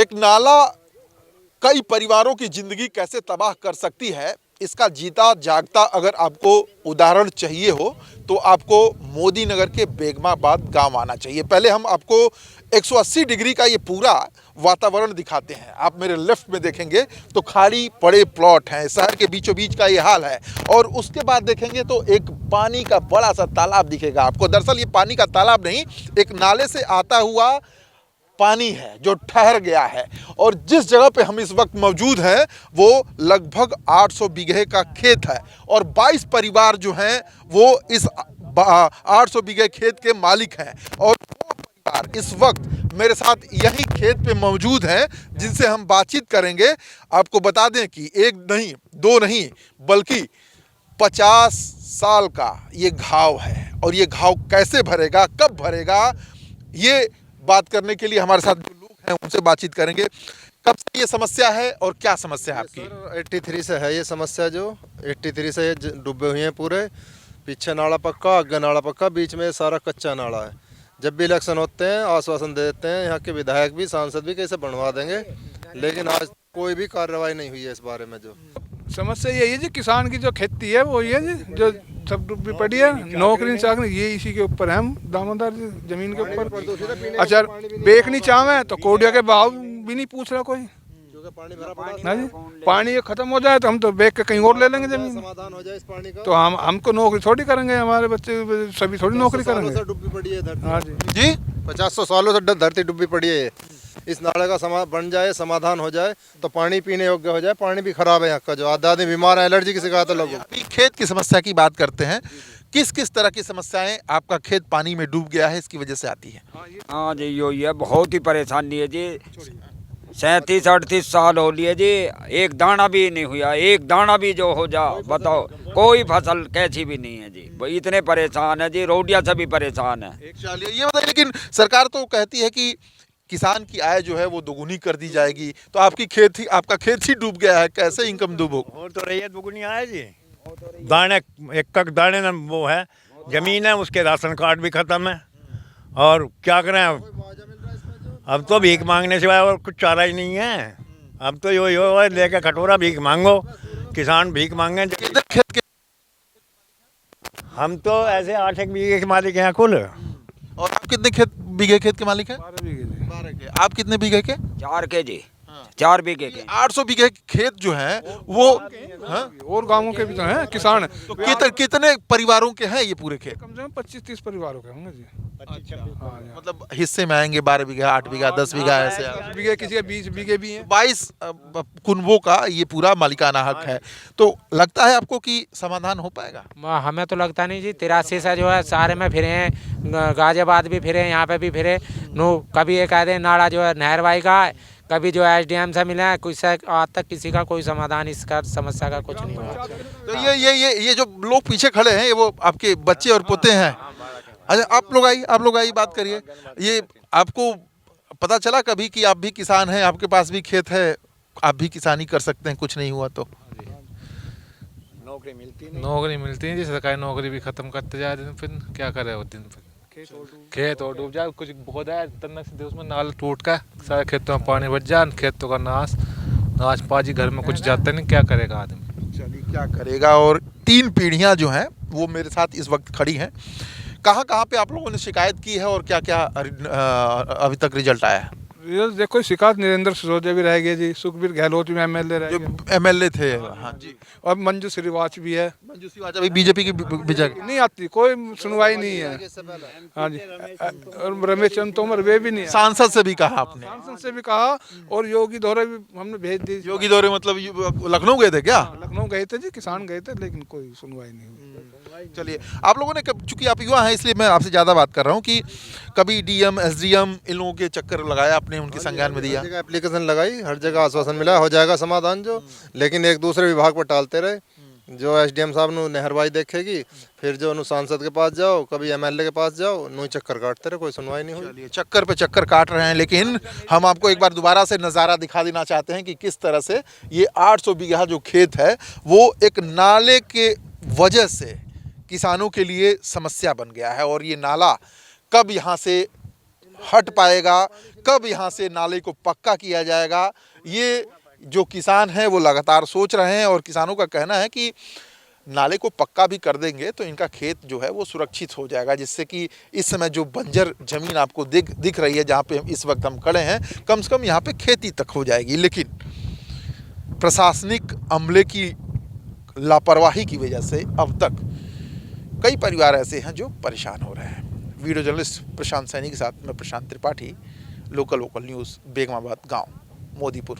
एक नाला कई परिवारों की जिंदगी कैसे तबाह कर सकती है, इसका जीता जागता अगर आपको उदाहरण चाहिए हो तो आपको मोदी नगर के बेगमाबाद गांव आना चाहिए। पहले हम आपको 180 डिग्री का ये पूरा वातावरण दिखाते हैं। आप मेरे लेफ्ट में देखेंगे तो खाली पड़े प्लॉट हैं, शहर के बीचों बीच का ये हाल है। और उसके बाद देखेंगे तो एक पानी का बड़ा सा तालाब दिखेगा आपको। दरअसल ये पानी का तालाब नहीं, एक नाले से आता हुआ पानी है जो ठहर गया है। और जिस जगह पे हम इस वक्त मौजूद हैं वो लगभग 800 बीघे का खेत है और 22 परिवार जो हैं वो इस 800 बीघे खेत के मालिक हैं। और वो परिवार इस वक्त मेरे साथ यही खेत पे मौजूद हैं जिनसे हम बातचीत करेंगे। आपको बता दें कि एक नहीं दो नहीं बल्कि 50 साल का ये घाव है और ये घाव कैसे भरेगा, कब भरेगा, ये बात करने के लिए हमारे साथ जो लोग हैं उनसे बातचीत करेंगे। कब से ये समस्या है और क्या समस्या है आपकी? सर 83 से है ये समस्या, जो 83 से ये डूबे हुए हैं पूरे। पीछे नाला पक्का, आगे नाला पक्का, बीच में सारा कच्चा नाला है। जब भी इलेक्शन होते हैं आश्वासन दे देते हैं यहाँ के विधायक भी, सांसद भी, कैसे बनवा देंगे, लेकिन आज कोई भी कार्रवाई नहीं हुई है इस बारे में। जो समस्या यही है जी, किसान की जो खेती है वो ये जी जो सब डूबी पड़ी है, नौकरी चाकरी ये इसी के ऊपर है, हम दामोदर जमीन के ऊपर। अच्छा बेचनी चाहे तो कोडिया के भाव भी नहीं पूछ रहा कोई, ना जी। पानी खत्म हो जाए तो हम तो बेच के कहीं और ले लेंगे जमीन, समाधान हो जाए इस पानी का। तो हमको नौकरी थोड़ी करेंगे, हमारे बच्चे सभी थोड़ी नौकरी करेंगे। डूबी पड़ी है धरती। हाँ जी 50 सालों से धरती डूबी पड़ी है। इस नाले का बन जाए, समाधान हो जाए तो पानी पीने योग्य हो जाए। पानी भी खराब है यहाँ का, जो आदमी बीमार है, एलर्जी की शिकायत है लोगों। अभी खेत की समस्या की बात करते हैं। किस किस तरह की समस्याएं आपका खेत पानी में डूब गया है इसकी वजह से आती है? हाँ जी यो ये बहुत ही परेशानी है जी। 37-38 साल हो लिए जी, एक दाना भी नहीं हुआ, एक दाना भी जो हो जा बताओ, कोई फसल कैसी भी नहीं है जी। इतने परेशान है जी, रोडिया से भी परेशान है। चलिए ये बताइए, लेकिन सरकार तो कहती है कि किसान की आय जो है वो दोगुनी कर दी जाएगी, तो आपका खेत ही डूब गया है, कैसे इनकम डूबो? और तो रही है दुगुनी आय जी। दाने एक दाने न वो है, जमीन है, उसके राशन कार्ड भी खत्म है। और क्या करें अब तो भीख मांगने सिवाय और कुछ चारा ही नहीं है। अब तो यो लेके कटोरा भीख मांगो, किसान भीख मांगे। खेत के हम तो ऐसे 8 बीघे के मालिक हैं कुल। और आप कितने बीघे खेत के मालिक हैं? 12 बीघे। 12 के। आप कितने बीघे के? 4 के जी, 4 बीघे के। 800 बीघे खेत जो है वो और गांवों के भी तो हैं किसान। तो कितने परिवारों के हैं ये पूरे खेत? कम से कम 25-30 परिवारों के होंगे जी। मतलब हिस्से में आएंगे 12 बीघा, 8 बीघा, 10 बीघा, ऐसे 10 बीघे, किसी के 20 बीघे भी हैं। 22 कुनबों का ये पूरा मालिकाना हक है। तो लगता है आपको कि समाधान हो पाएगा? हमें तो लगता नहीं जी। 83 से जो है सारे में फिरे हैं, गाजियाबाद भी फिरे, यहाँ पे भी फिरे। कभी एक आधे नाला जो है नहरवाई का है, कभी जो एसडीएम से मिला है, कुछ आज तक किसी का कोई समाधान इसका समस्या का कुछ नहीं हुआ। तो ये जो लोग पीछे खड़े हैं ये वो आपके बच्चे और पोते हैं। अच्छा आप लोग आइए बात करिए। ये आपको पता चला कभी कि आप भी किसान हैं, आपके पास भी खेत है, आप भी किसानी कर सकते हैं, कुछ नहीं हुआ तो? नौकरी मिलती है जी, सरकारी नौकरी भी खत्म करते जा रहे हैं, फिर क्या करे वो दिन फिर खेत और डूब जाए, कुछ बहुत है तन्नक से उसमें नाला टूट का सारे खेतों में पानी बच जाए, खेतों का नाश पाजी, घर में कुछ जाता नहीं, क्या करेगा आदमी? चलिए क्या करेगा। और 3 पीढ़ियां जो हैं वो मेरे साथ इस वक्त खड़ी हैं। कहाँ पे आप लोगों ने शिकायत की है और क्या क्या अभी तक रिजल्ट आया है? ये देखो शिकायत नरेंद्र सिसोदिया भी रह गए जी, सुखबीर गहलोत भी एमएलए रह गए, जो एमएलए थे। हाँ जी। और मंजू श्रीवाच भी है। मंजू श्रीवाच अभी बीजेपी की विजय नहीं आती, कोई सुनवाई नहीं है। हाँ जी। और रमेश चंद्र तोमर वे भी नहीं है। सांसद से भी कहा आपने? सांसद से भी कहा और योगी दौरे भी हमने भेज दी। योगी दौरे मतलब लखनऊ गए थे क्या? लखनऊ गए थे जी, किसान गए थे, लेकिन कोई सुनवाई नहीं हुई। चलिए आप लोगों ने, चूंकि आप युवा हैं इसलिए मैं आपसे ज़्यादा बात कर रहा हूँ कि कभी डीएम एसडीएम इन लोगों के चक्कर लगाया आपने, उनके संज्ञान में दिया? एप्लीकेशन लगाई, हर जगह आश्वासन मिला हो जाएगा समाधान जो, लेकिन एक दूसरे विभाग पर टालते रहे। जो एसडीएम साहब नु नहरवाई देखेगी, फिर जो सांसद के पास जाओ, कभी एमएलए के पास जाओ, नु चक्कर काटते रहे, कोई सुनवाई नहीं हुई। चक्कर पे चक्कर काट रहे हैं। लेकिन हम आपको एक बार दोबारा से नज़ारा दिखा देना चाहते हैं कि किस तरह से ये 800 बीघा जो खेत है वो एक नाले के वजह से किसानों के लिए समस्या बन गया है। और ये नाला कब यहाँ से हट पाएगा, कब यहाँ से नाले को पक्का किया जाएगा, ये जो किसान हैं वो लगातार सोच रहे हैं। और किसानों का कहना है कि नाले को पक्का भी कर देंगे तो इनका खेत जो है वो सुरक्षित हो जाएगा, जिससे कि इस समय जो बंजर जमीन आपको दिख रही है जहाँ पे इस वक्त हम खड़े हैं, कम से कम यहाँ पे खेती तक हो जाएगी। लेकिन प्रशासनिक अमले की लापरवाही की वजह से अब तक कई परिवार ऐसे हैं जो परेशान हो रहे हैं। वीडियो जर्नलिस्ट प्रशांत सैनी के साथ मैं प्रशांत त्रिपाठी, लोकल न्यूज़, बेगमाबाद गाँव, मोदीपुर।